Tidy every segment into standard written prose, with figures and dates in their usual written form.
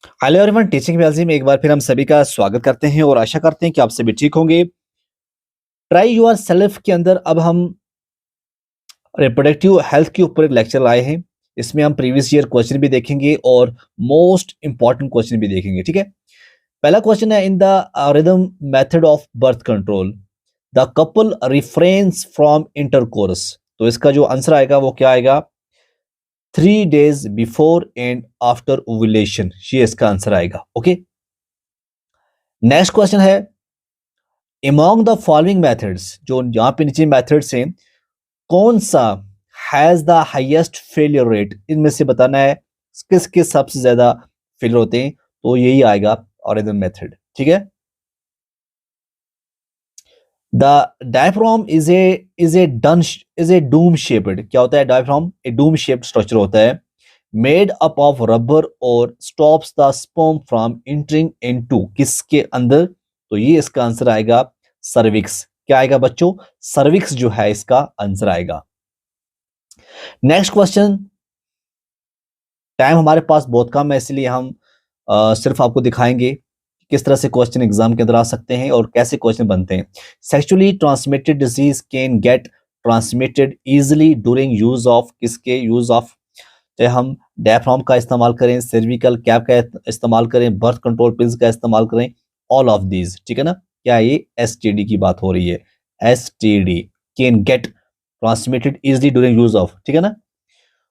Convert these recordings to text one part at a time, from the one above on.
Hello everyone, teaching Wales में एक बार फिर हम सभी का स्वागत करते हैं और आशा करते हैं कि आप सभी ठीक होंगे। ट्राई योर सेल्फ के अंदर अब हम रिप्रोडक्टिव हेल्थ के ऊपर एक लेक्चर लाए हैं। इसमें हम प्रीवियस ईयर क्वेश्चन भी देखेंगे और मोस्ट इंपॉर्टेंट क्वेश्चन भी देखेंगे। ठीक है, पहला क्वेश्चन है, in the rhythm method of birth control the couple reference from intercourse. तो इसका जो आंसर आएगा वो क्या आएगा? 3 days before and after ovulation, ये इसका आंसर आएगा। ओके, नेक्स्ट क्वेश्चन है, among द फॉलोइंग मेथड्स, जो यहाँ पे नीचे मेथड्स हैं, कौन सा has the highest failure rate? इनमें से बताना है किसके सबसे ज्यादा फेलियर होते हैं, तो यही आएगा ऑरिजिन मेथड। ठीक है, the diaphragm is a Doom shaped. क्या होता है डायफ्राम? ए डूम शेप्ड स्ट्रक्चर होता है, मेड अप ऑफ रबर और stops the sperm from entering into, किसके अंदर? तो ये इसका आंसर आएगा सर्विक्स। क्या आएगा बच्चों? सर्विक्स जो है इसका आंसर आएगा। नेक्स्ट क्वेश्चन, टाइम हमारे पास बहुत कम है इसलिए हम सिर्फ आपको दिखाएंगे किस तरह से क्वेश्चन एग्जाम के अंदर आ सकते हैं और कैसे क्वेश्चन बनते हैं। Sexually transmitted disease can get transmitted easily during use of, किसके यूज ऑफ? चाहे हम डायफ्राम का इस्तेमाल करें, सर्विकल कैप का इस्तेमाल करें, बर्थ कंट्रोल पिल्स का इस्तेमाल करें, ऑल ऑफ दीज। ठीक है ना, क्या ये एसटीडी की बात हो रही है? STD can get transmitted easily during use of. ठीक है ना,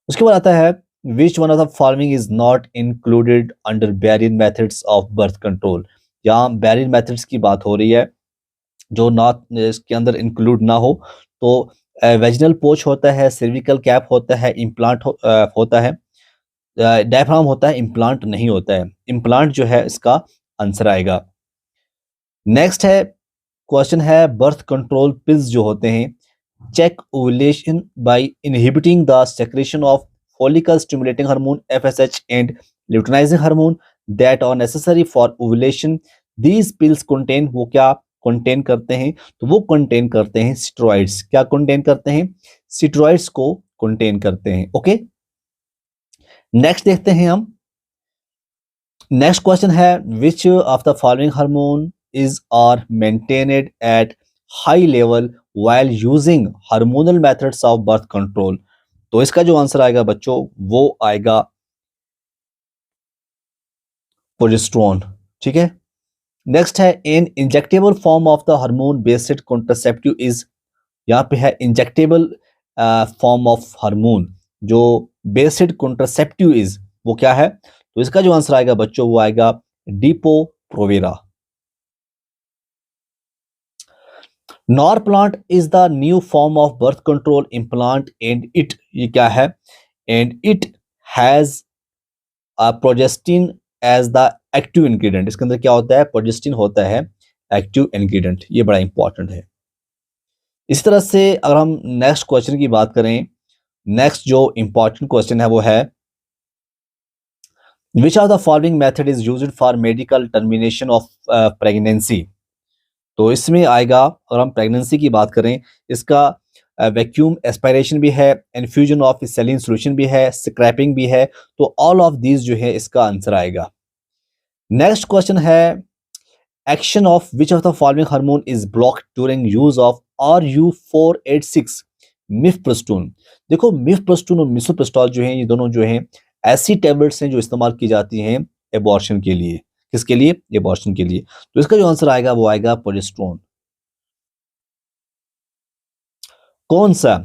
उसके बाद आता है, विच one of the following is not included under barrier methods of birth control. यहाँ बैरियर मेथड्स की बात हो रही है, जो नॉट इसके अंदर इंक्लूड ना हो, तो वेजिनल पोच होता है, सर्विकल कैप होता है, इम्प्लांट होता है, डायफ्राम होता है, इम्प्लांट नहीं होता है। इम्प्लांट जो है इसका आंसर आएगा। नेक्स्ट है, क्वेश्चन है, बर्थ कंट्रोल पिल्स जो होते हैं check ovulation by inhibiting the secretion of follicle stimulating hormone FSH and luteinizing hormone that are necessary for ovulation. These pills contain, वो क्या contain करते हैं? तो वो contain करते हैं steroids। क्या contain करते हैं? steroids को contain करते हैं। ओके, नेक्स्ट देखते हैं हम। नेक्स्ट क्वेश्चन है, which of the following hormone is are maintained at high level while using hormonal methods of birth control? तो इसका जो आंसर आएगा बच्चों वो आएगा प्रोजेस्टेरोन। ठीक है, नेक्स्ट है, in injectable form of the hormone based contraceptive is, यहाँ पे है इंजेक्टेबल फॉर्म ऑफ हार्मोन जो बेस्ड कॉन्ट्रासेप्टिव इज, वो क्या है? तो इसका जो आंसर आएगा बच्चों वो आएगा Depo Provera. Norplant is the new form of birth control implant and it, ये क्या है? And it has progestin as the active ingredient. इसके अंदर क्या होता है? प्रोजेस्टिन होता है एक्टिव इंग्रेडिएंट। ये बड़ा इंपॉर्टेंट है। इस तरह से अगर हम नेक्स्ट क्वेश्चन की बात करें, नेक्स्ट जो इंपॉर्टेंट क्वेश्चन है वो है, विच of the following method is used for medical termination of pregnancy? तो इसमें आएगा, अगर हम प्रेगनेंसी की बात करें, इसका वैक्यूम एस्पायरेशन भी है, इन्फ्यूजन ऑफ सेलिन सॉल्यूशन भी है, स्क्रैपिंग भी है, तो ऑल ऑफ दीज जो है इसका आंसर आएगा। नेक्स्ट क्वेश्चन है, action of which of the following hormone is blocked during use of RU486 मिफप्रोस्टोन। देखो, मिफप्रोस्टोन और मिसोप्रोस्टॉल जो है, ये दोनों जो हैं ऐसी टैबलेट्स हैं जो इस्तेमाल की जाती हैं एबॉर्शन के लिए। किसके लिए? एबॉर्शन के लिए। तो इसका जो आंसर आएगा वो आएगा प्रोजेस्टेरोन। कौन सा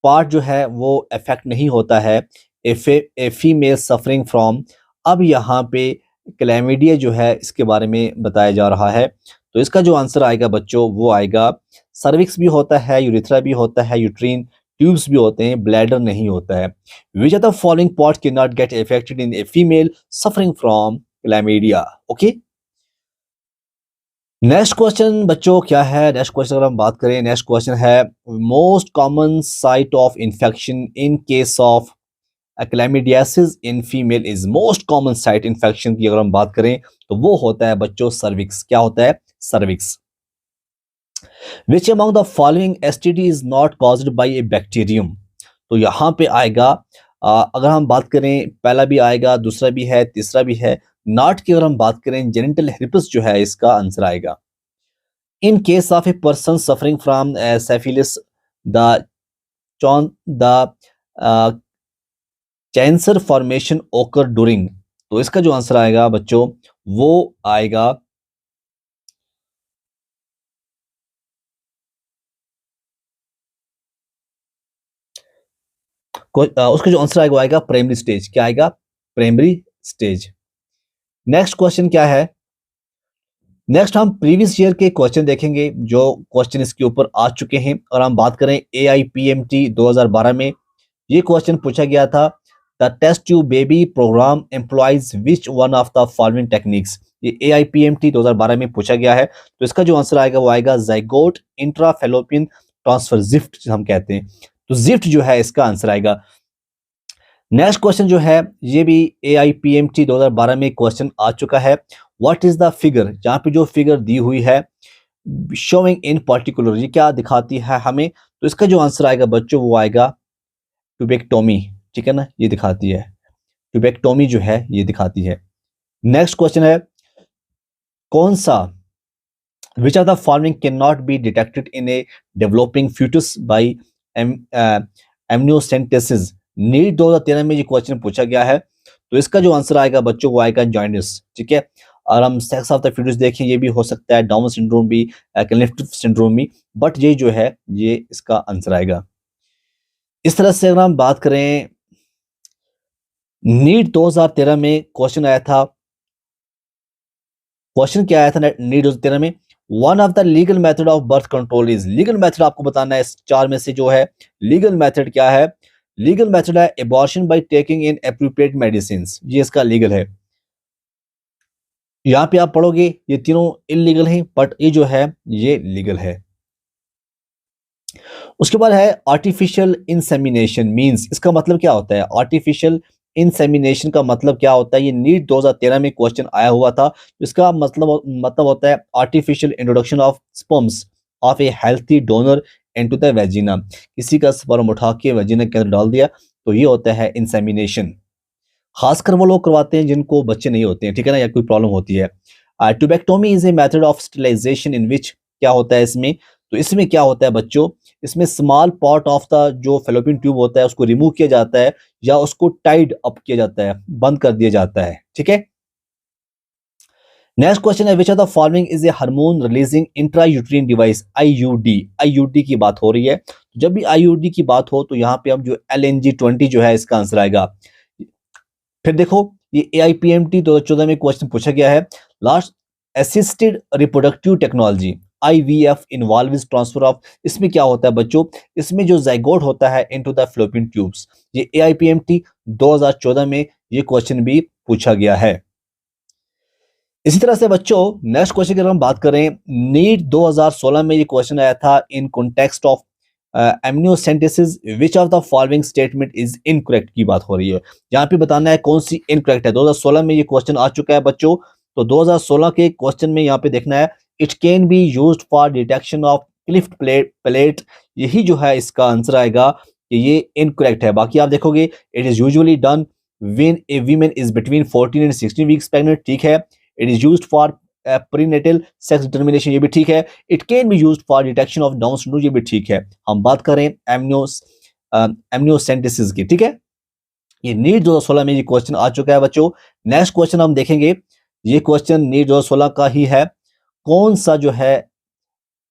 पार्ट जो है वो इफेक्ट नहीं होता है ए फीमेल सफरिंग फ्रॉम? अब यहाँ पे क्लैमिडिया जो है इसके बारे में बताया जा रहा है। तो इसका जो आंसर आएगा बच्चों वो आएगा, सर्विक्स भी होता है, यूरिथ्रा भी होता है, यूट्रीन ट्यूब्स भी होते हैं, ब्लैडर नहीं होता है। Which are the following parts can not get affected in a female suffering from chlamydia? Okay, next question बच्चों क्या है? नेक्स्ट क्वेश्चन अगर हम बात करें, नेक्स्ट क्वेश्चन है, most common site of infection in case of chlamydiasis in female is, most common site infection की अगर हम बात करें तो वो होता है बच्चों सर्विक्स। क्या होता है? Cervix. Which among the following STD is not caused by A bacterium? तो यहाँ पे आएगा, अगर हम बात करें, पहला भी आएगा, दूसरा भी है, तीसरा भी है, नॉट की अगर हम बात करें जेनिटल herpes जो है इसका आंसर आएगा। इन case of a person suffering from syphilis the the cancer formation ओकर ड्यूरिंग, तो इसका जो आंसर आएगा बच्चों वो आएगा उसका जो आंसर आएगा वो आएगा प्राइमरी स्टेज। क्या आएगा? Primary stage. नेक्स्ट क्वेश्चन क्या है? नेक्स्ट हम प्रीवियस ईयर के क्वेश्चन देखेंगे जो क्वेश्चन इसके ऊपर आ चुके हैं। और हम बात करें AIPMT 2012 में ये क्वेश्चन पूछा गया था, the test tube baby program employs which one of the following techniques. ये AIPMT 2012 में पूछा गया है, तो इसका जो आंसर आएगा वो आएगा ज़ाइगोट इंट्राफेलोपियन ट्रांसफर, जिफ्ट हम कहते हैं, तो जिफ्ट जो है इसका आंसर आएगा। नेक्स्ट क्वेश्चन जो है ये भी AIPMT 2012 में क्वेश्चन आ चुका है, व्हाट इज द फिगर, जहां पे जो फिगर दी हुई है शोइंग इन पर्टिकुलर, ये क्या दिखाती है हमें, तो इसका जो आंसर आएगा बच्चों वो आएगा ट्यूबेक्टोमी, ठीक है ना, ये दिखाती है ट्यूबेक्टोमी जो है ये दिखाती है। नेक्स्ट क्वेश्चन है, कौन सा which of the following can not be detected in a developing fetus by amniocentesis. NEET 2013 में ये क्वेश्चन पूछा गया है, तो इसका जो आंसर आएगा बच्चों वो आएगा जॉइंटिस, ठीक है। और हम सेक्स ऑफ द फीटस देखें, ये भी हो सकता है डाउन सिंड्रोम भी, क्लिफ्ट सिंड्रोम भी, बट ये जो है ये इसका आंसर आएगा। इस तरह से अगर हम बात करें, नीट 2013 में क्वेश्चन आया था, क्वेश्चन क्या आया था नीट 2013 में, one of the legal method of birth control is, legal method आपको बताना है इस चार में से जो है लीगल मेथड क्या है। लीगल मेथड है abortion by taking in appropriate medicine, ये इसका लीगल है। यहां पे आप पढ़ोगे ये तीनों इलीगल हैं, बट ये जो है ये लीगल है। उसके बाद है आर्टिफिशियल इंसेमिनेशन मींस, इसका मतलब क्या होता है? आर्टिफिशियल इंसेमिनेशन का मतलब क्या होता है? ये नीट 2013 में क्वेश्चन आया हुआ था। इसका मतलब होता है artificial introduction of sperms of A healthy donor into the vagina, किसी का स्पर्म उठा के वेजिना के अंदर डाल दिया, तो ये होता है इंसेमिनेशन। खासकर वो लोग करवाते हैं जिनको बच्चे नहीं होते हैं, ठीक है ना, या कोई प्रॉब्लम होती है। Tubectomy is a method of sterilization in which, क्या होता है इसमें? तो इसमें क्या होता है बच्चों, इसमें स्मॉल पार्ट ऑफ द जो फेलोपियन ट्यूब होता है उसको रिमूव किया जाता है या उसको टाइड अप किया जाता है, बंद कर दिया जाता है, ठीक है। नेक्स्ट क्वेश्चन है, विच of the following is a hormone releasing intrauterine device, IUD। IUD की बात हो रही है, जब भी IUD की बात हो तो यहाँ पे हम जो LNG-20 जो है इसका आंसर आएगा। फिर देखो ये AIPMT 2014 में क्वेश्चन पूछा गया है, last assisted reproductive technology IVF involves transfer of, इसमें क्या होता है बच्चों? इसमें जो जाइगोट होता है इनटू द फ्लोपियन ट्यूब्स, ये AIPMT 2014 में ये क्वेश्चन भी पूछा गया है। इसी तरह से बच्चों नेक्स्ट क्वेश्चन की अगर हम बात करें, नीट 2016 में ये क्वेश्चन आया था in context of amniocentesis which of the following statement is incorrect की बात हो रही है। यहाँ पे बताना है कौन सी इनकरेक्ट है। 2016 में ये क्वेश्चन आ चुका है बच्चों, तो 2016 के क्वेश्चन में यहाँ पे देखना है, it can be used for detection of Clift plate, यही जो है इसका आंसर आएगा कि ये इनकरेक्ट है। बाकी आप देखोगे it is usually done when A women is between 14 and 16 weeks pregnant, ठीक है। It is used for prenatal sex determination, ये भी ठीक है। It can be used for detection of down syndrome, ये भी ठीक है। हम बात करें एमनियोसेंटेसिस की, ठीक है। ये नीट 2016 में ये क्वेश्चन आ चुका है बच्चों। नेक्स्ट क्वेश्चन हम देखेंगे, ये क्वेश्चन नीट 2016 का ही है, कौन सा जो है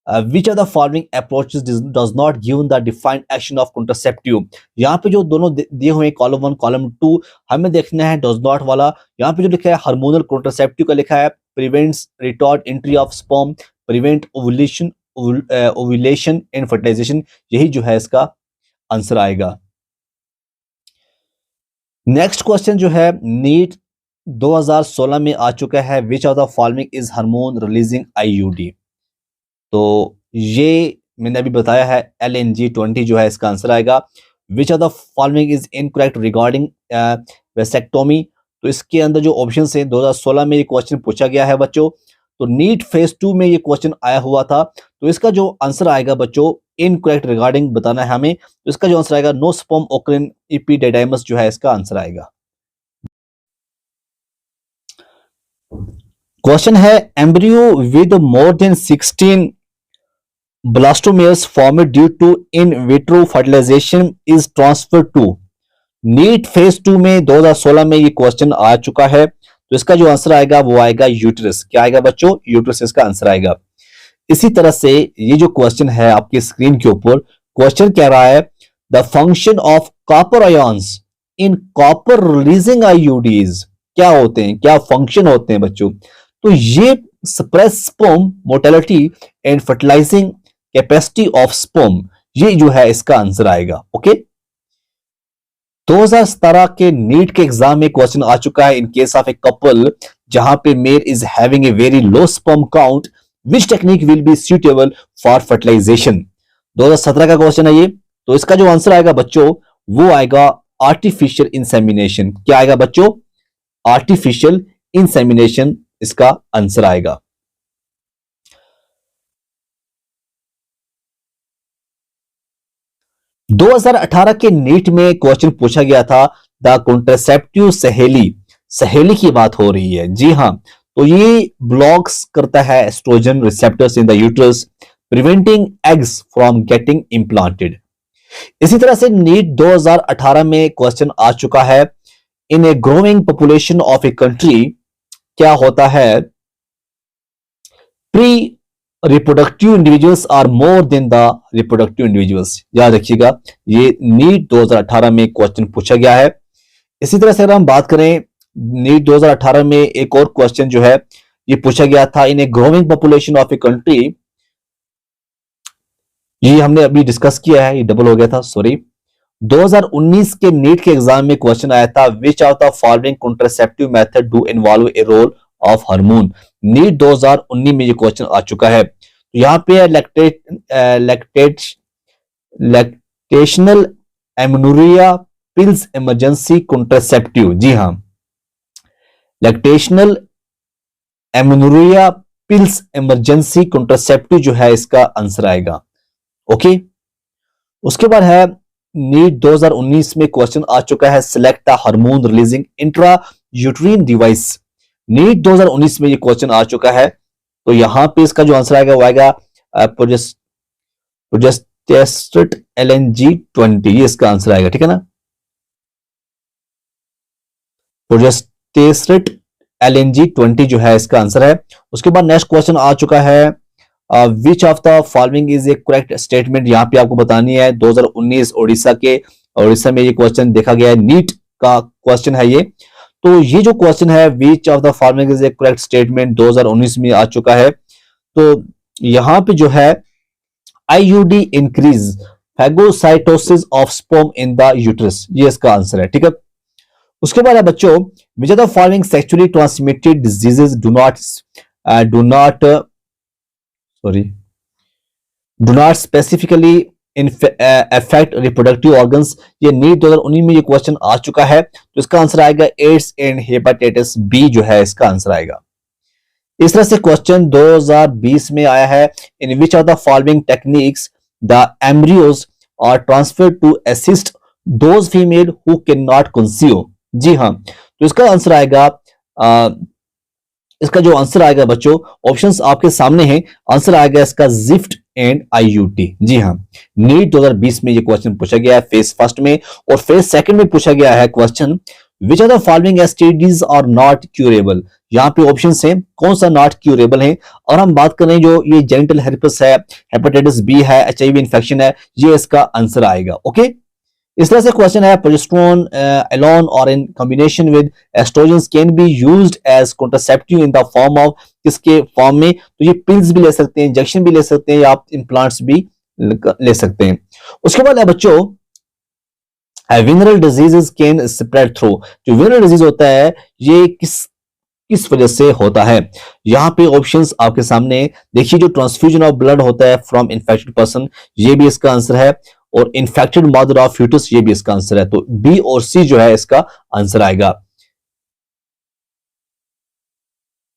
विच of the following approaches does not given the defined action of contraceptive. यहाँ पे जो दोनों दिए हुए कॉलम 1 कॉलम 2 हमें देखना है डज नॉट वाला। यहाँ पे जो लिखा है हार्मोनल कॉन्ट्रासेप्टिव का लिखा है prevents retard entry of sperm, prevent ovulation ovulation and fertilization, यही जो है इसका आंसर आएगा। नेक्स्ट क्वेश्चन जो है नीट 2016 में आ चुका है, विच of the following is hormone releasing IUD। तो ये मैंने अभी बताया है LNG-20 जो है इसका आंसर आएगा। विच of the following is incorrect regarding vasectomy, तो इसके अंदर जो ऑप्शन है 2016 में ये क्वेश्चन पूछा गया है बच्चों, तो नीट फेज 2 में ये क्वेश्चन आया हुआ था, तो इसका जो आंसर आएगा बच्चों इनकरेक्ट रिगार्डिंग बताना है हमें, तो इसका जो आंसर आएगा नो स्पर्म ओकरिन एपिडिडाइमस जो है इसका आंसर आएगा। क्वेश्चन है embryo with more than 16 blastomeres formed due to in vitro fertilization is transfer to. NEET phase 2 में 2016 में ये क्वेश्चन आ चुका है, तो इसका जो आंसर आएगा वो आएगा यूट्रस। क्या आएगा बच्चों? यूट्रस इसका आंसर आएगा। इसी तरह से ये जो क्वेश्चन है आपकी स्क्रीन के ऊपर, क्वेश्चन कह रहा है the function of copper ions in copper releasing IUDs क्या होते हैं, क्या फंक्शन होते हैं बच्चों? तो ये suppress sperm mortality and fertilising capacity of sperm, ये जो है इसका आंसर आएगा। ओके, 2017 के नीट के एग्जाम में क्वेश्चन आ चुका है in case of a couple जहां पे male is having a very low sperm count which technique will be suitable for fertilization. 2017 का क्वेश्चन है ये, तो इसका जो आंसर आएगा बच्चों वो आएगा आर्टिफिशियल इंसेमिनेशन। क्या आएगा बच्चों? आर्टिफिशियल इंसेमिनेशन इसका आंसर आएगा। दो 2018 के नीट में क्वेश्चन पूछा गया था द कॉन्ट्रासेप्टिव सहेली, सहेली की बात हो रही है। जी हां, तो ये ब्लॉक्स करता है estrogen receptors in the uterus preventing eggs from getting implanted. इसी तरह से नीट 2018 में क्वेश्चन आ चुका है in a growing population of a country क्या होता है pre reproductive individuals are more than the reproductive individuals. याद रखिएगा, ये नीट 2018 में क्वेश्चन पूछा गया है। इसी तरह से अगर हम बात करें नीट 2018 में एक और क्वेश्चन जो है ये पूछा गया था in a growing population of a country, ये हमने अभी डिस्कस किया है, ये डबल हो गया था, सॉरी। 2019 के नीट के एग्जाम में क्वेश्चन आया था which of the following contraceptive method do involve a role of hormone. NEET 2019 में ये क्वेश्चन आ चुका है। तो यहां पे लैक्टेशनल एमनुरिया पिल्स इमरजेंसी कॉन्ट्रासेप्टिव। जी हां, लैक्टेशनल एमनुरिया पिल्स इमरजेंसी कॉन्ट्रासेप्टिव जो है इसका आंसर आएगा। ओके, उसके बाद है नीट 2019 में क्वेश्चन आ चुका है select the hormone releasing intra uterine device. NEET 2019 में ये क्वेश्चन आ चुका है, तो यहां पे इसका जो आंसर आएगा वो आएगा प्रोजेस्टेट LNG20, ये इसका आंसर आएगा। ठीक है ना, प्रोजेस्टेट LNG20 जो है इसका आंसर है। उसके बाद नेक्स्ट क्वेश्चन आ चुका है विच of the following is A correct statement. यहां पे आपको बतानी है 2019 उड़ीसा में ये क्वेश्चन देखा गया है, नीट का क्वेश्चन है ये। तो ये जो क्वेश्चन है विच of the following is A correct statement 2019 में आ चुका है। तो यहां पे जो है IUD increase phagocytosis of sperm in the uterus, ये इसका आंसर है। ठीक है, उसके बाद है बच्चों विच of the following sexually transmitted diseases do not specifically affect reproductive organs. ये नीट 2019 में ये क्वेश्चन आ चुका है, तो इसका आंसर आएगा एड्स एंड हेपेटाइटिस बी जो है इसका आंसर आएगा। इस तरह से क्वेश्चन 2020 में आया है in which of the following techniques the embryos are transfer to assist those female who can not conceive. जी हाँ, तो इसका आंसर आएगा इसका जो आंसर आएगा बच्चों, ऑप्शंस आपके सामने हैं, आंसर आएगा इसका जिफ्ट एंड IUT। जी हाँ, नीट 2020 में ये क्वेश्चन पूछा गया है फेज फर्स्ट में, और फेज सेकंड में पूछा गया है question which are the following STDs are not curable. यहाँ पे ऑप्शंस हैं कौन सा नॉट क्यूरेबल है, और हम बात करें जो ये जेनिटल हेर्पेस है, हेपेटाइटिस बी है, HIV इन्फेक्शन है, ये इसका आंसर आएगा। ओके, इस तरह से क्वेश्चन है प्रोजेस्टेरोन अलोन और in combination with estrogen can be used as contraceptive in the form of, किसके फॉर्म में? तो ये पिल्स भी ले सकते हैं, इंजेक्शन भी ले सकते हैं, या आप इम्प्लांट्स भी ले सकते हैं। उसके बाद है बच्चों venereal diseases can spread through. जो वेनरल डिजीज होता है ये किस वजह से होता है? यहाँ पे ऑप्शंस आपके सामने देखिए, जो ट्रांसफ्यूजन ऑफ ब्लड होता है फ्रॉम इन्फेक्टेड पर्सन, ये भी इसका आंसर है, और इन्फेक्टेड मदर ऑफ फ्यूटस, ये भी इसका आंसर है। तो बी और सी जो है इसका आंसर आएगा।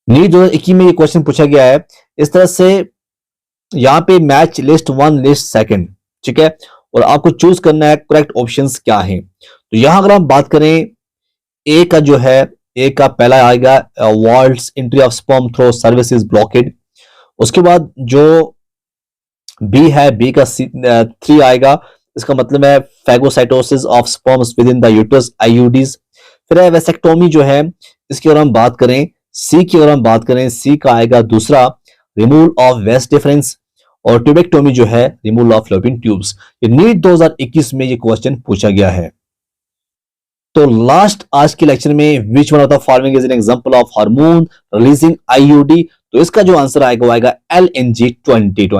नीट 2021 में ये क्वेश्चन पूछा गया है इस तरह से, यहां पे मैच लिस्ट 1 लिस्ट सेकंड, ठीक है, और आपको चूज करना है करेक्ट ऑप्शंस क्या है। तो यहां अगर हम बात करें ए का जो है ए का पहला आएगा worlds entry of sperm through cervix is blockade. उसके बाद जो बी है, बी का 3 आएगा, इसका मतलब है phagocytosis of sperms with in the uterus, IUDs. फिर है वेसेक्टोमी जो है, इसकी अगर हम बात करें, सी की अगर हम बात करें, सी का आएगा दूसरा रिमूवल ऑफ वेस्ट डिफरेंस। और ट्यूबेक्टोमी जो है रिमूवल ऑफ फ्लोपियन ट्यूब्स। ये नीट 2021 में ये क्वेश्चन पूछा गया है। तो लास्ट आज के लेक्चर में विच one of the following is an example of hormone releasing IUD, तो इसका जो आंसर आएगा वो आएगा LNG 2020।